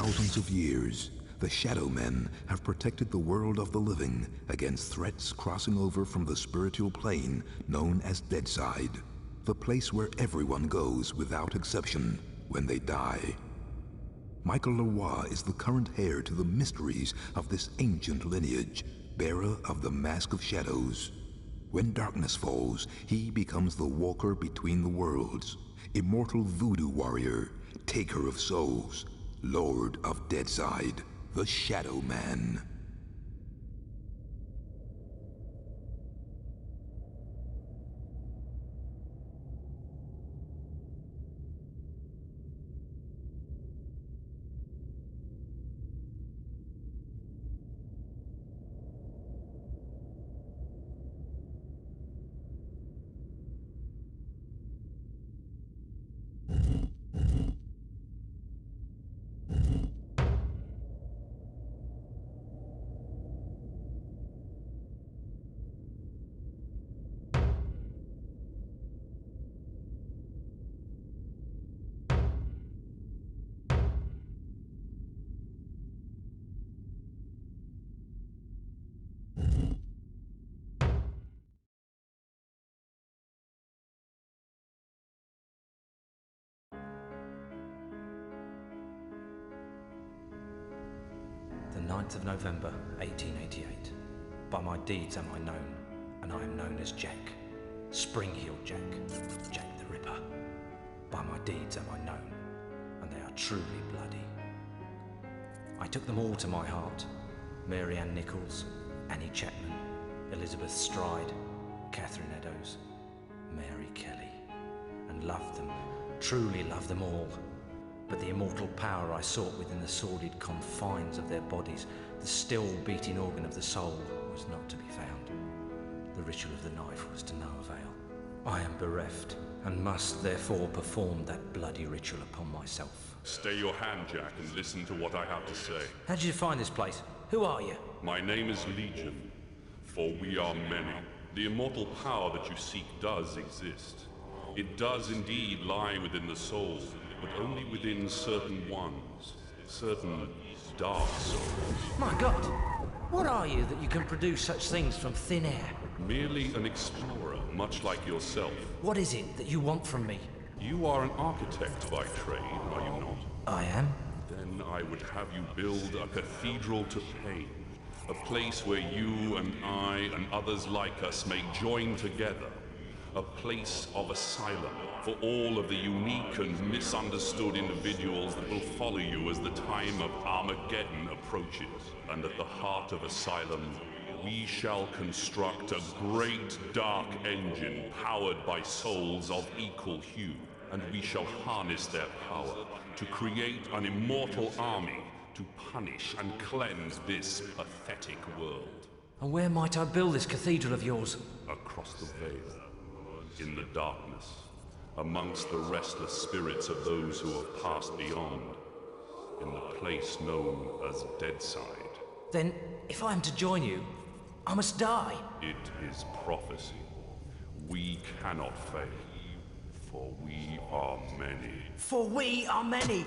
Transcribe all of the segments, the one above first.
thousands of years, the Shadowmen have protected the world of the living against threats crossing over from the spiritual plane known as Deadside, the place where everyone goes without exception when they die. Michael Leroy is the current heir to the mysteries of this ancient lineage, bearer of the Mask of Shadows. When darkness falls, he becomes the walker between the worlds, immortal voodoo warrior, taker of souls, lord of Deadside, the Shadowman. The 9th of November, 1888. By my deeds am I known, and I am known as Jack. Spring-heeled Jack, Jack the Ripper. By my deeds am I known, and they are truly bloody. I took them all to my heart. Mary Ann Nichols, Annie Chapman, Elizabeth Stride, Catherine Eddowes, Mary Kelly, and loved them, truly loved them all. But the immortal power I sought within the sordid confines of their bodies, the still beating organ of the soul, was not to be found. The ritual of the knife was to no avail. I am bereft, and must therefore perform that bloody ritual upon myself. Stay your hand, Jack, and listen to what I have to say. How did you find this place? Who are you? My name is Legion, for we are many. The immortal power that you seek does exist. It does indeed lie within the soul, but only within certain ones, certain dark souls. My God! What are you that you can produce such things from thin air? Merely an explorer, much like yourself. What is it that you want from me? You are an architect by trade, are you not? I am. Then I would have you build a cathedral to pain. A place where you and I and others like us may join together. A place of asylum for all of the unique and misunderstood individuals that will follow you as the time of Armageddon approaches. And at the heart of asylum, we shall construct a great dark engine powered by souls of equal hue. And we shall harness their power to create an immortal army to punish and cleanse this pathetic world. And where might I build this cathedral of yours? Across the veil, in the darkness, amongst the restless spirits of those who have passed beyond, in the place known as Deadside. Then, if I am to join you, I must die. It is prophecy. We cannot fail, for we are many. For we are many!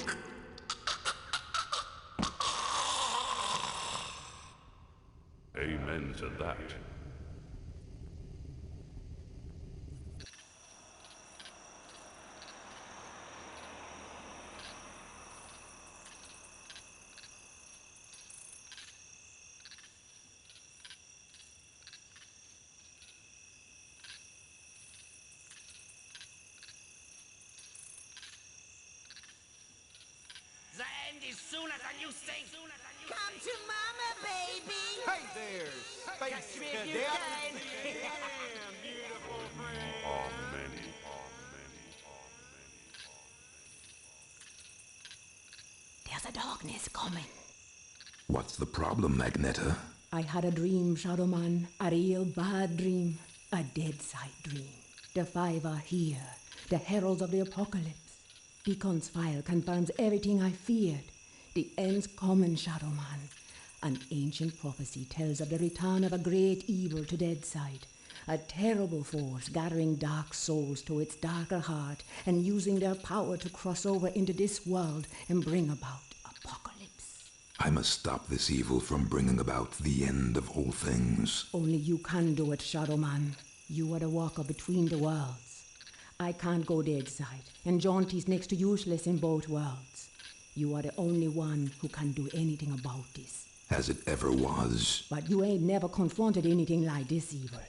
Amen to that. The end is sooner than you think. Come to mama, baby. Hey there, space cadet. Damn, beautiful friend. Are many. There's a darkness coming. What's the problem, Magneta? I had a dream, Shadowman. A real bad dream. A Deadside dream. The five are here. The heralds of the apocalypse. Deacon's fire confirms everything I feared. The end's coming, Shadowman. An ancient prophecy tells of the return of a great evil to Deadside. A terrible force gathering dark souls to its darker heart and using their power to cross over into this world and bring about apocalypse. I must stop this evil from bringing about the end of all things. Only you can do it, Shadowman. You are the walker between the worlds. I can't go dead side, and Jaunty's next to useless in both worlds. You are the only one who can do anything about this. As it ever was. But you ain't never confronted anything like this evil.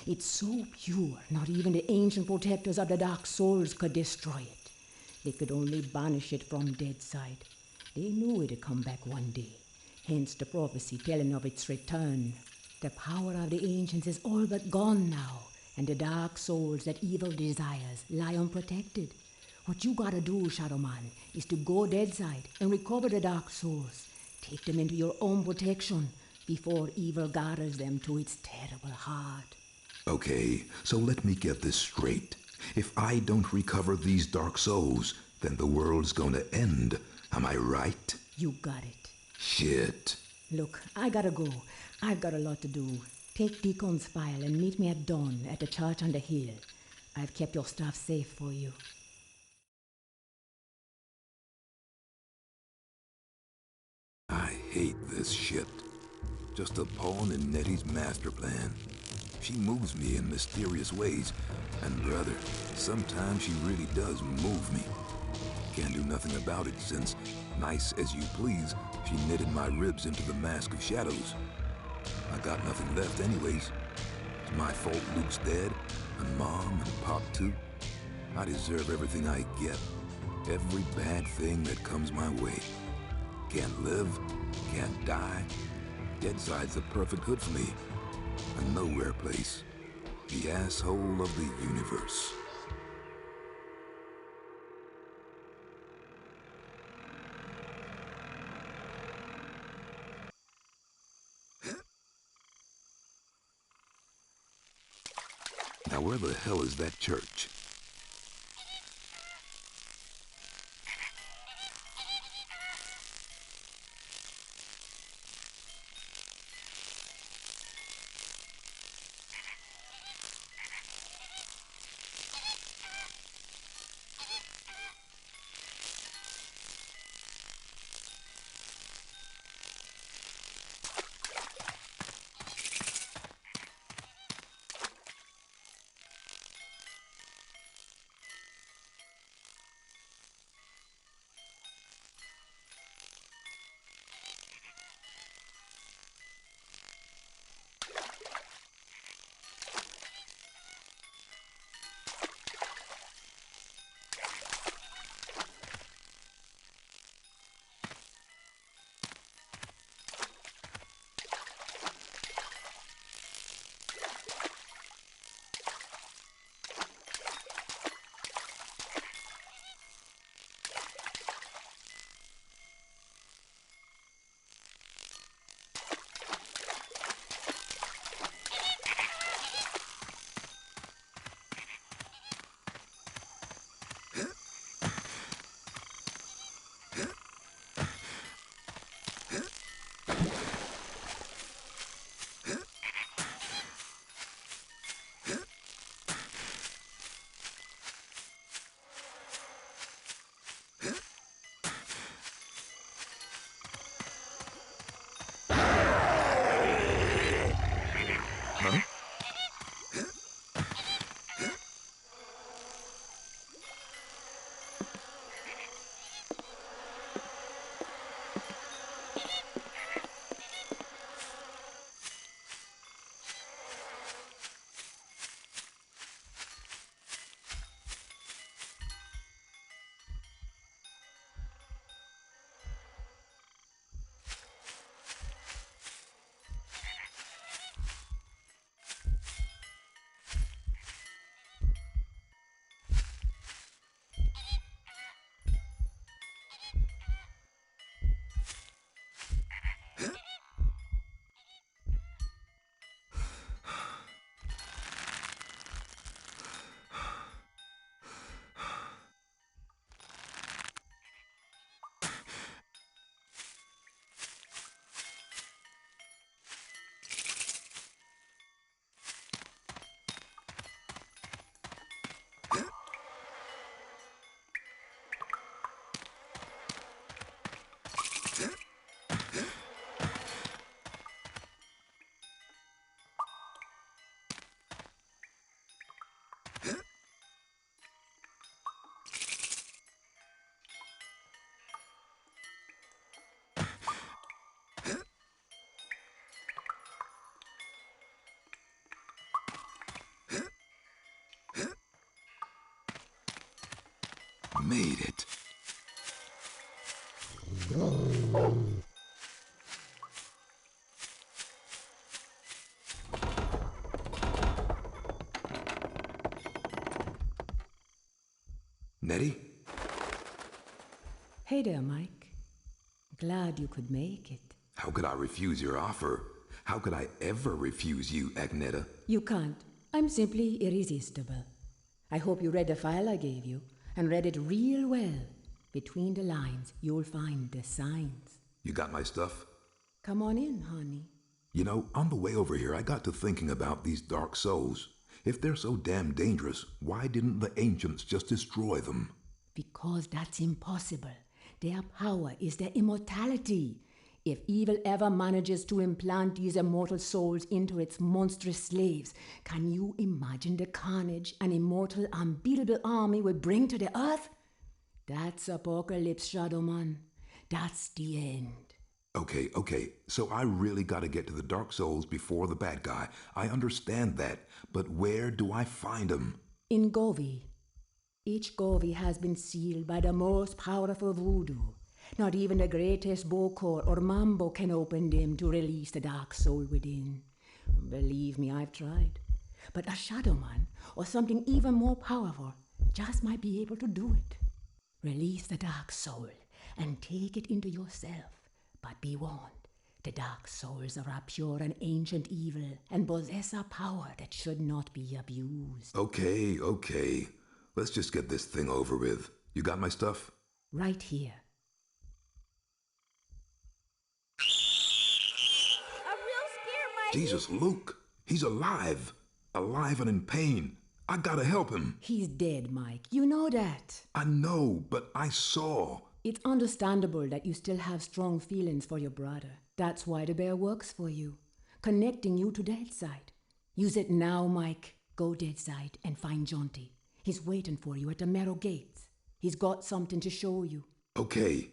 It's so pure, not even the ancient protectors of the Dark Souls could destroy it. They could only banish it from dead side. They knew it'd come back one day, hence the prophecy telling of its return. The power of the ancients is all but gone now, and the dark souls that evil desires lie unprotected. What you gotta do, Shadowman, is to go dead side and recover the dark souls. Take them into your own protection before evil gathers them to its terrible heart. Okay, so let me get this straight. If I don't recover these dark souls, then the world's gonna end. Am I right? You got it. Shit. Look, I gotta go. I've got a lot to do. Take Deacon's file and meet me at dawn at the church on the hill. I've kept your stuff safe for you. I hate this shit. Just a pawn in Nettie's master plan. She moves me in mysterious ways, and brother, sometimes she really does move me. Can't do nothing about it since, nice as you please, she knitted my ribs into the mask of shadows. I got nothing left anyways. It's my fault Luke's dead, and Mom and Pop too. I deserve everything I get. Every bad thing that comes my way. Can't live, can't die. Deadside's the perfect hood for me. A nowhere place. The asshole of the universe. Now where the hell is that church? made it. Nettie? Hey there, Mike. Glad you could make it. How could I refuse your offer? How could I ever refuse you, Agneta? You can't. I'm simply irresistible. I hope you read the file I gave you, and read it real well. Between the lines, you'll find the signs. You got my stuff? Come on in, honey. You know, on the way over here, I got to thinking about these dark souls. If they're so damn dangerous, why didn't the ancients just destroy them? Because that's impossible. Their power is their immortality. If evil ever manages to implant these immortal souls into its monstrous slaves, can you imagine the carnage an immortal, unbeatable army would bring to the earth? That's Apocalypse, Shadowman. That's the end. Okay, so I really gotta get to the Dark Souls before the bad guy. I understand that, but where do I find them? In Govi. Each Govi has been sealed by the most powerful voodoo. Not even the greatest Bokor or Mambo can open them to release the dark soul within. Believe me, I've tried. But a Shadowman, or something even more powerful, just might be able to do it. Release the dark soul and take it into yourself. But be warned, the dark souls are a pure and ancient evil and possess a power that should not be abused. Okay. Let's just get this thing over with. You got my stuff? Right here. A real scare, Mike. Jesus, Luke! He's alive! Alive and in pain. I gotta help him. He's dead, Mike. You know that. I know, but I saw. It's understandable that you still have strong feelings for your brother. That's why the bear works for you, connecting you to Deadside. Use it now, Mike. Go Deadside and find Jonty. He's waiting for you at the Marrow Gates. He's got something to show you. Okay.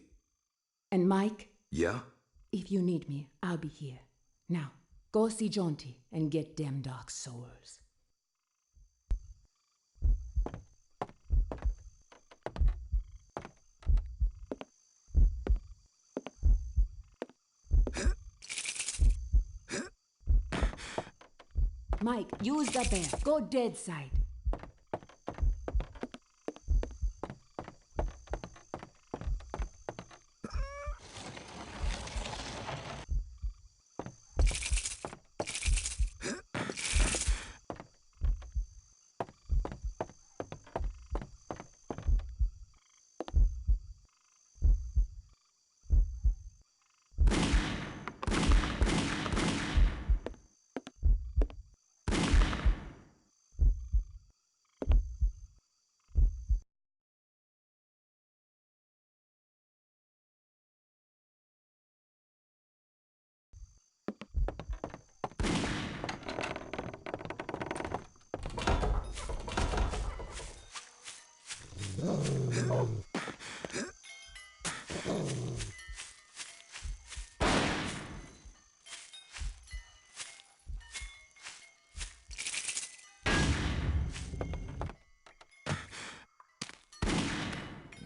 And Mike? Yeah? If you need me, I'll be here. Now, go see Jonty and get them dark souls. Mike, use the bear. Go Deadside.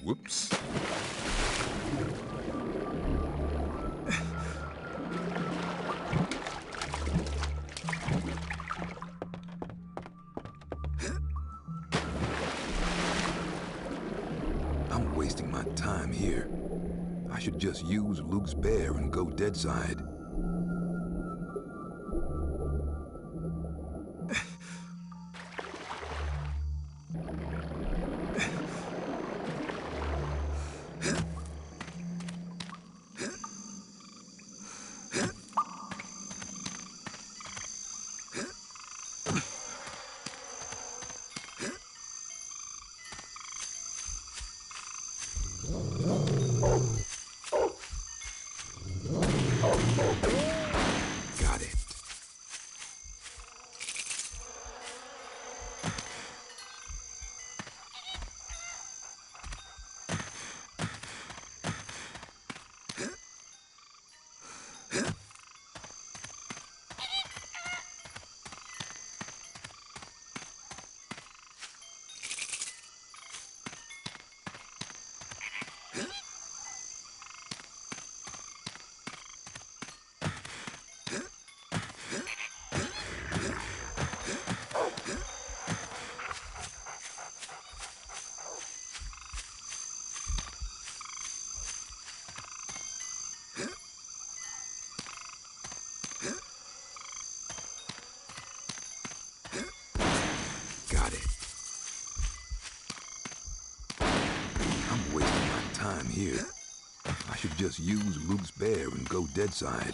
Whoops. I'm wasting my time here. I should just use Luke's bear and go Deadside. here. I should just use Luke's bear and go dead side.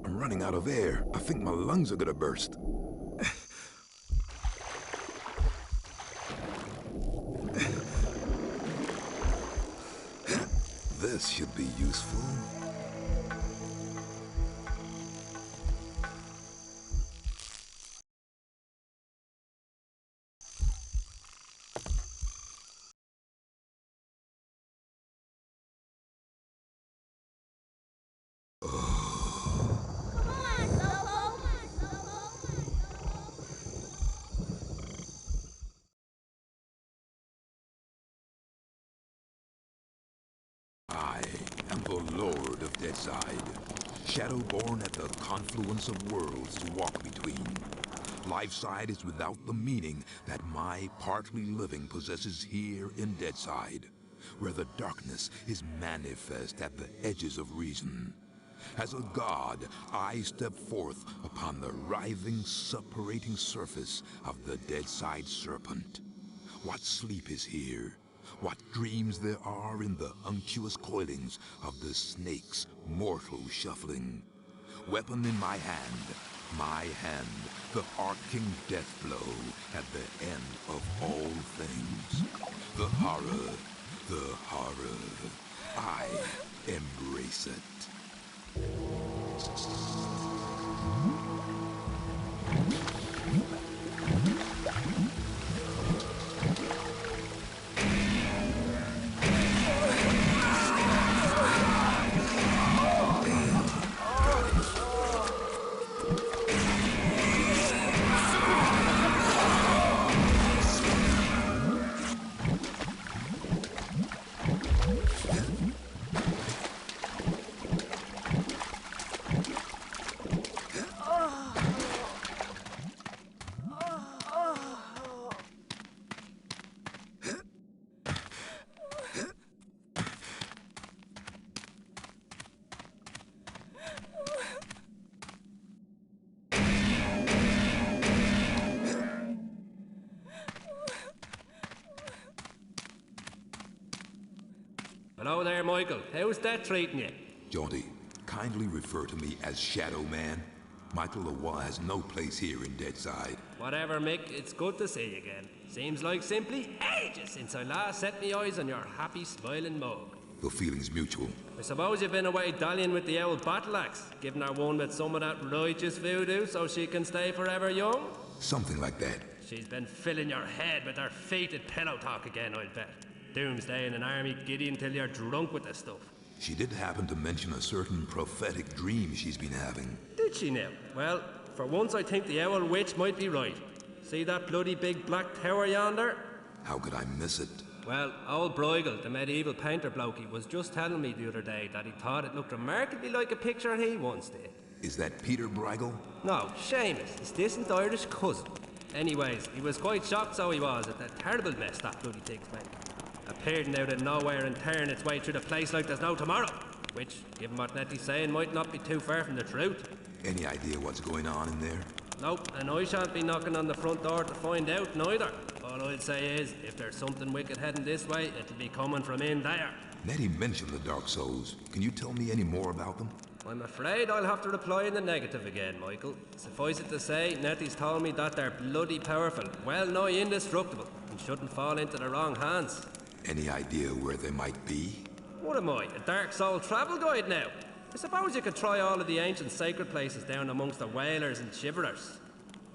I'm running out of air. I think my lungs are gonna burst. This should be useful. I am the Lord of Deadside, Shadowborn at the confluence of worlds to walk between. Lifeside is without the meaning that my partly living possesses here in Deadside, where the darkness is manifest at the edges of reason. As a god, I step forth upon the writhing, suppurating surface of the Deadside Serpent. What sleep is here? What dreams there are in the unctuous coilings of the snake's mortal shuffling. Weapon in my hand, the arcing death blow at the end of all things. The horror, I embrace it. Hello there, Michael. How's that treating you? Jaunty, kindly refer to me as Shadowman. Michael Leroy has no place here in Deadside. Whatever, Mick. It's good to see you again. Seems like simply ages since I last set me eyes on your happy, smiling mug. The feeling's mutual. I suppose you've been away dallying with the old battle axe, giving her one with some of that righteous voodoo so she can stay forever young? Something like that. She's been filling your head with her fated pillow talk again, I'll bet. Doomsday in an army giddy until you're drunk with the stuff. She did happen to mention a certain prophetic dream she's been having. Did she now? Well, for once I think the owl witch might be right. See that bloody big black tower yonder? How could I miss it? Well, old Bruegel, the medieval painter blokey, was just telling me the other day that he thought it looked remarkably like a picture he once did. Is that Peter Bruegel? No, Seamus, his distant Irish cousin. Anyways, he was quite shocked, so he was, at the terrible mess that bloody thing's made. Appeared out of nowhere and tearing its way through the place like there's no tomorrow. Which, given what Nettie's saying, might not be too far from the truth. Any idea what's going on in there? Nope, and I shan't be knocking on the front door to find out neither. All I'll say is, if there's something wicked heading this way, it'll be coming from in there. Nettie mentioned the Dark Souls. Can you tell me any more about them? I'm afraid I'll have to reply in the negative again, Michael. Suffice it to say, Nettie's told me that they're bloody powerful, well nigh indestructible, and shouldn't fall into the wrong hands. Any idea where they might be? What am I, a Dark Soul travel guide now? I suppose you could try all of the ancient sacred places down amongst the whalers and shiverers.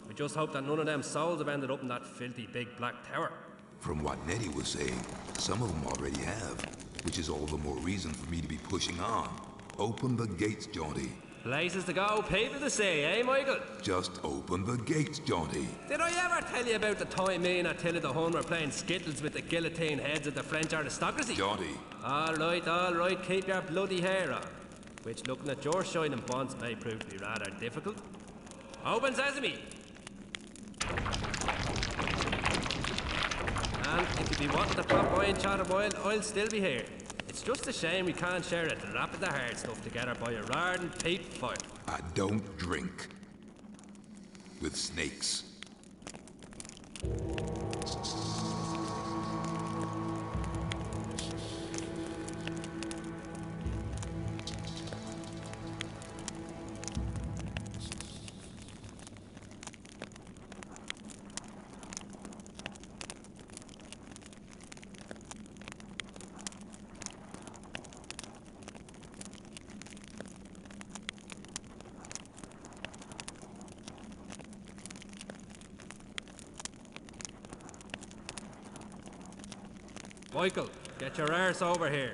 We just hope that none of them souls have ended up in that filthy big black tower. From what Nettie was saying, some of them already have, which is all the more reason for me to be pushing on. Open the gates, Jaunty. Places to go, people to see, eh, Michael? Just open the gates, Jaunty. Did I ever tell you about the time me and Attila the Hun were playing skittles with the guillotine heads of the French aristocracy? Jaunty. All right, keep your bloody hair on. Which, looking at your shining bonds, may prove to be rather difficult. Open sesame! And if you be wanting to pop by and chat a while, I'll still be here. It's just a shame we can't share a drop of the hard stuff together by a roaring peat fire. I don't drink with snakes. Michael, get your arse over here.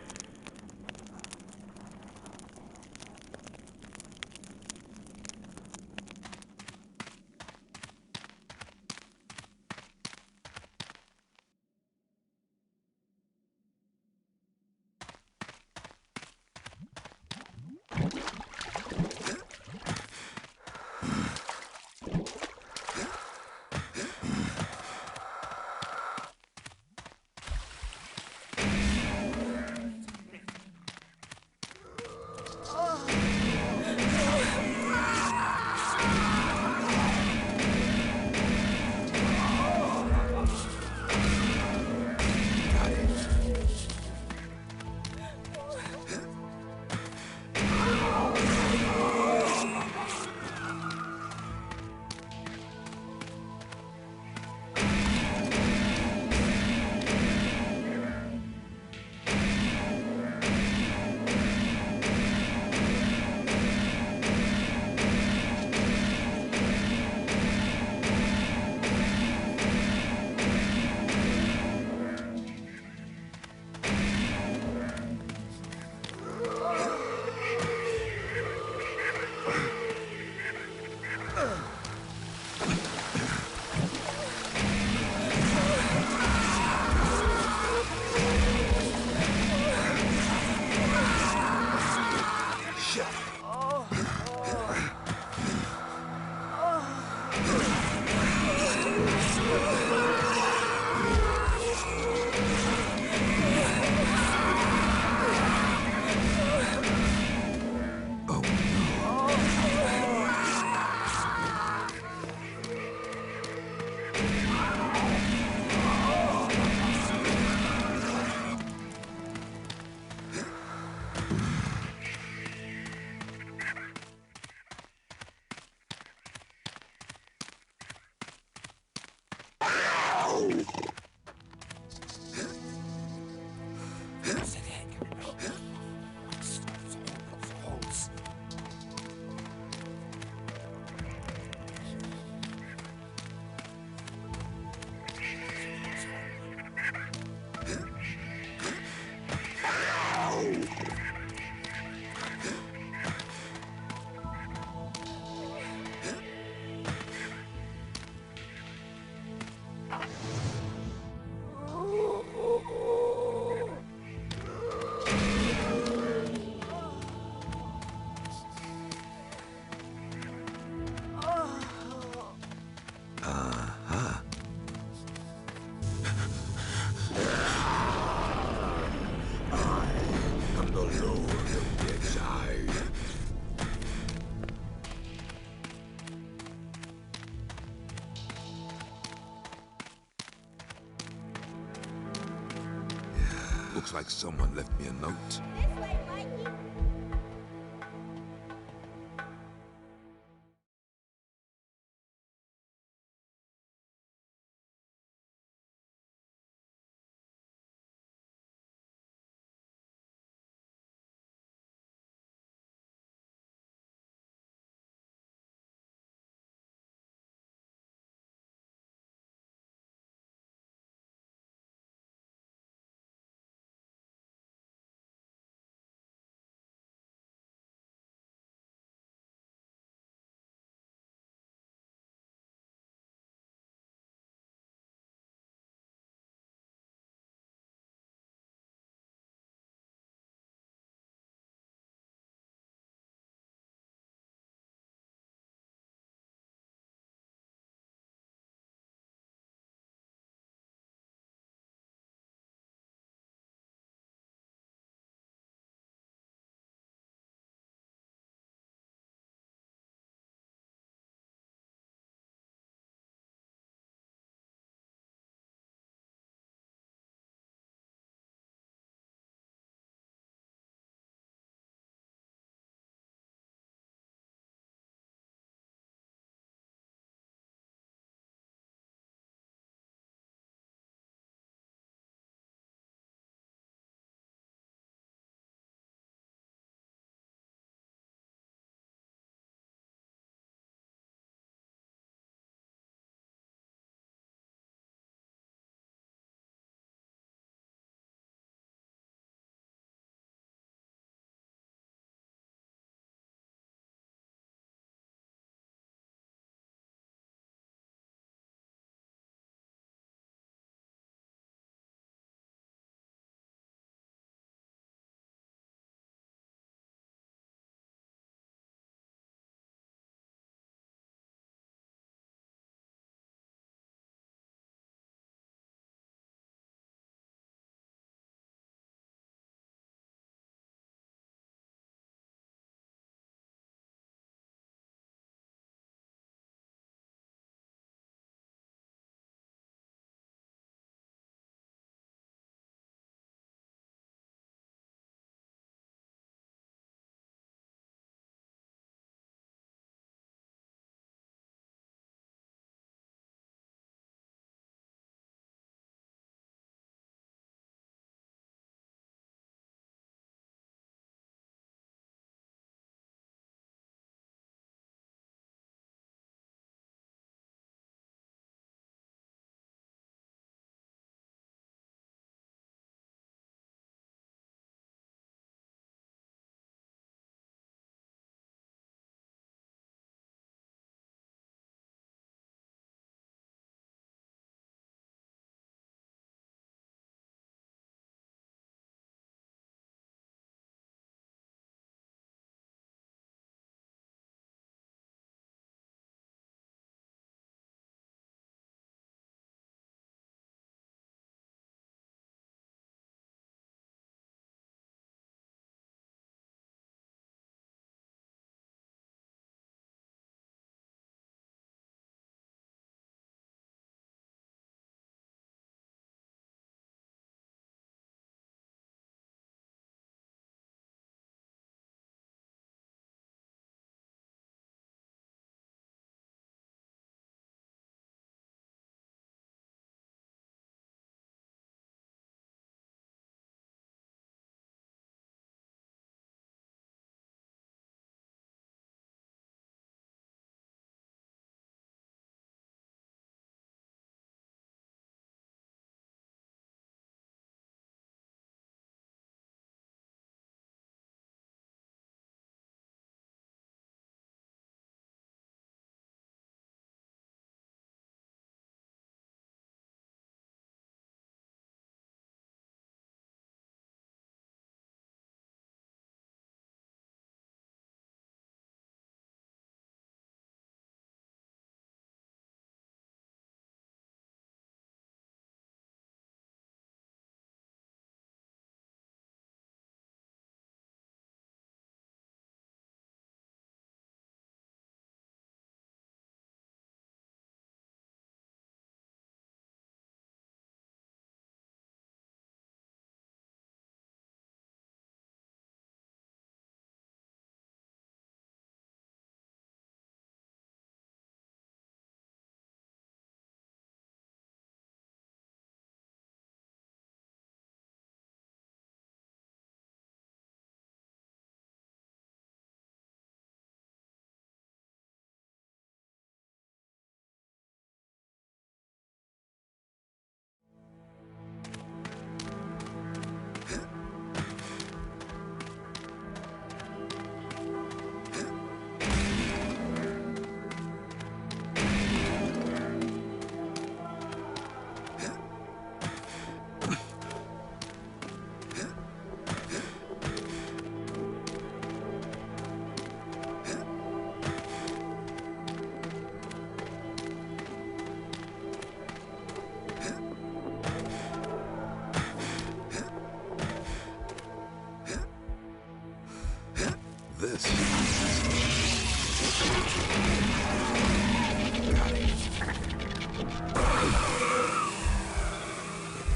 Looks like someone left me a note. This way, Mikey.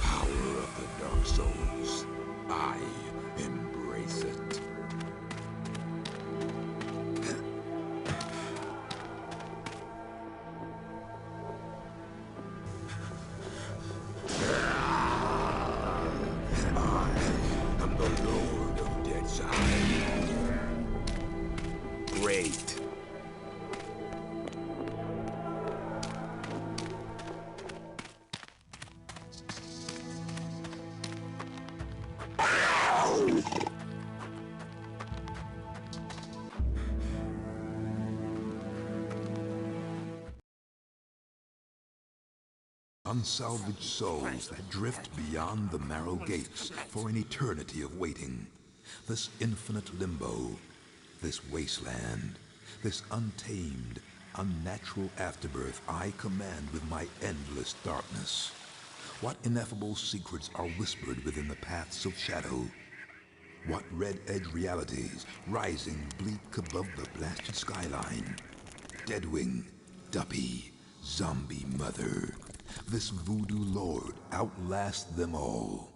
Power of the Dark Souls. I embrace it. I am the Lord of Deadside. Great. Unsalvaged souls that drift beyond the narrow gates for an eternity of waiting. This infinite limbo, this wasteland, this untamed, unnatural afterbirth I command with my endless darkness. What ineffable secrets are whispered within the paths of shadow? What red-edge realities rising bleak above the blasted skyline? Deadwing, Duppy, Zombie Mother. This voodoo lord outlasts them all.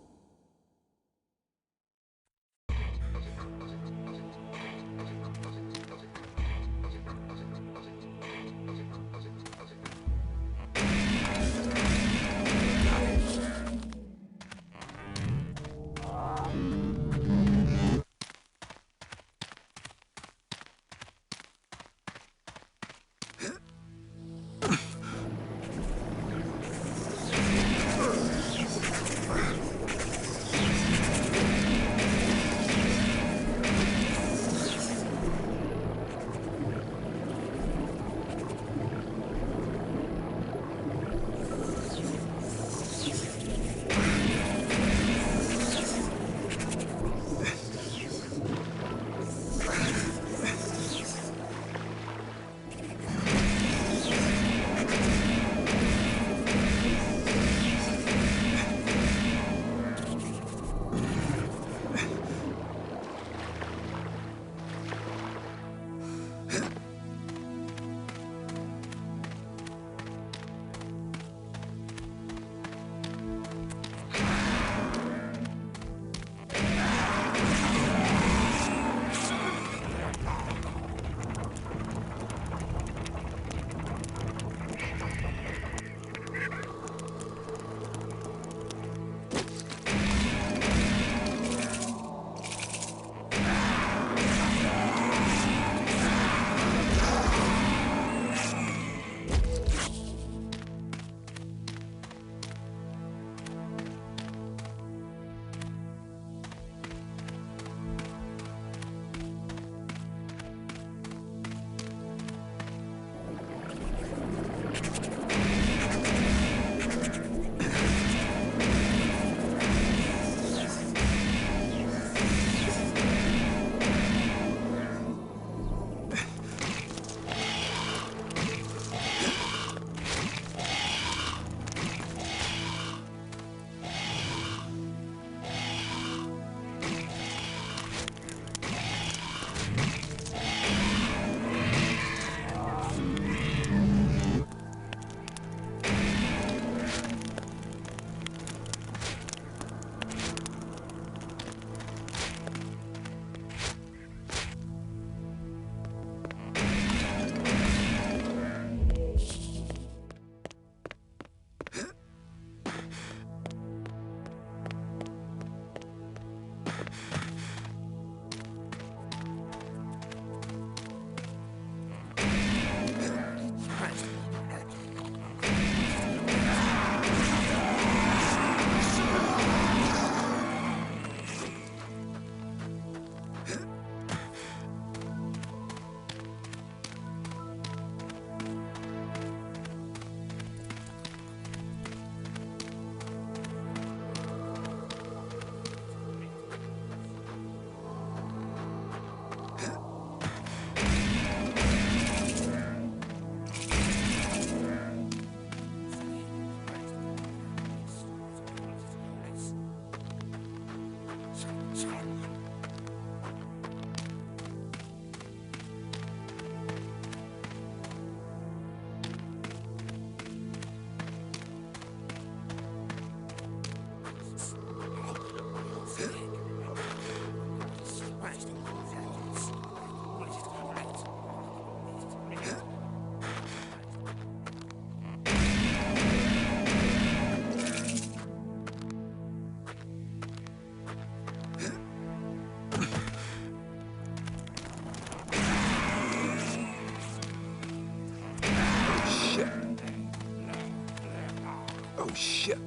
Oh shit.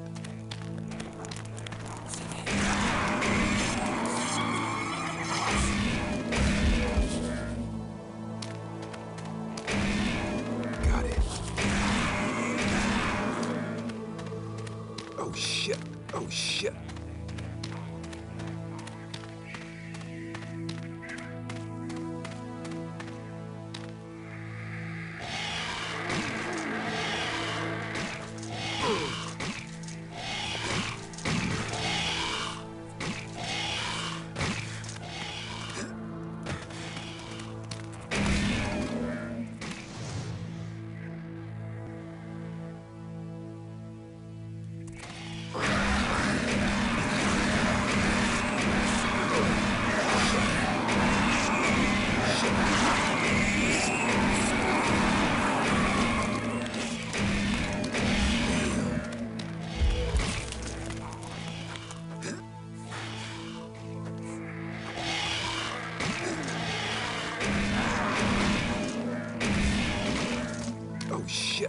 Got it. Oh shit. Oh shit. Oh shit.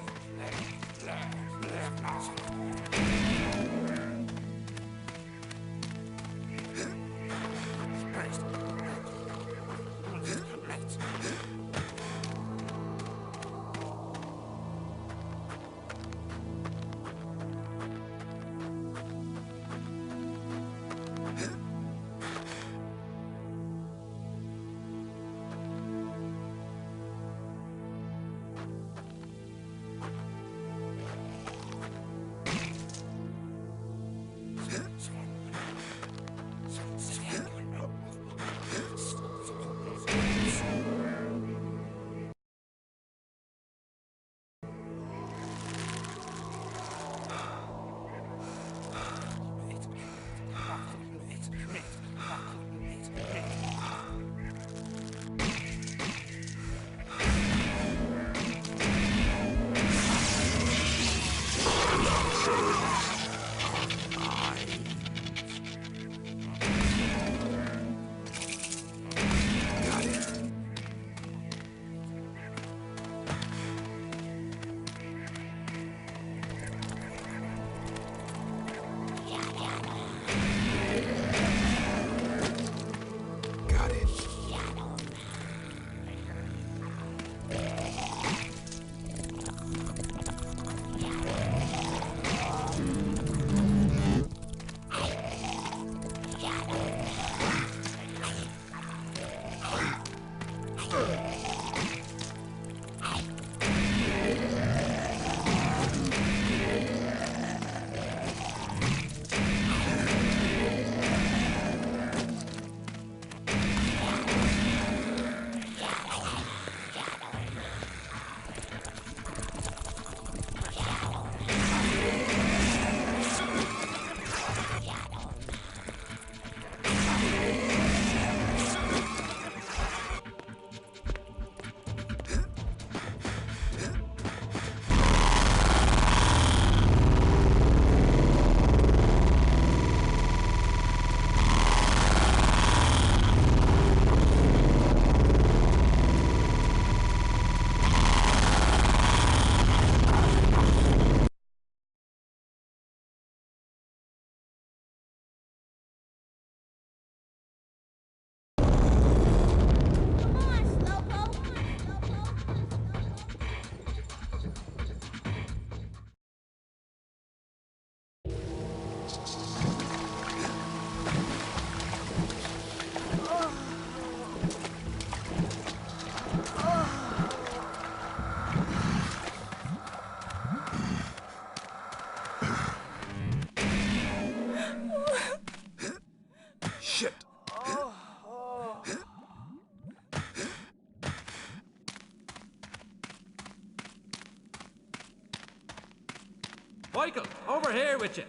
Michael, over here with you.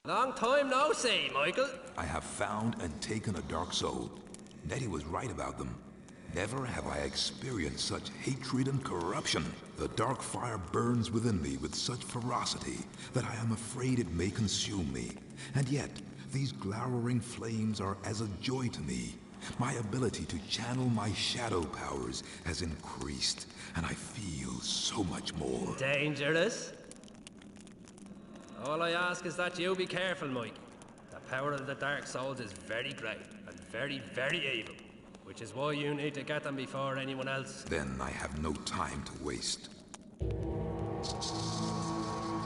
Long time no see, Michael. I have found and taken a dark soul. Nettie was right about them. Never have I experienced such hatred and corruption. The dark fire burns within me with such ferocity that I am afraid it may consume me. And yet, these glowering flames are as a joy to me. My ability to channel my shadow powers has increased, and I feel so much more. Dangerous? All I ask is that you be careful, Mike. The power of the Dark Souls is very great and very, very evil, which is why you need to get them before anyone else. Then I have no time to waste.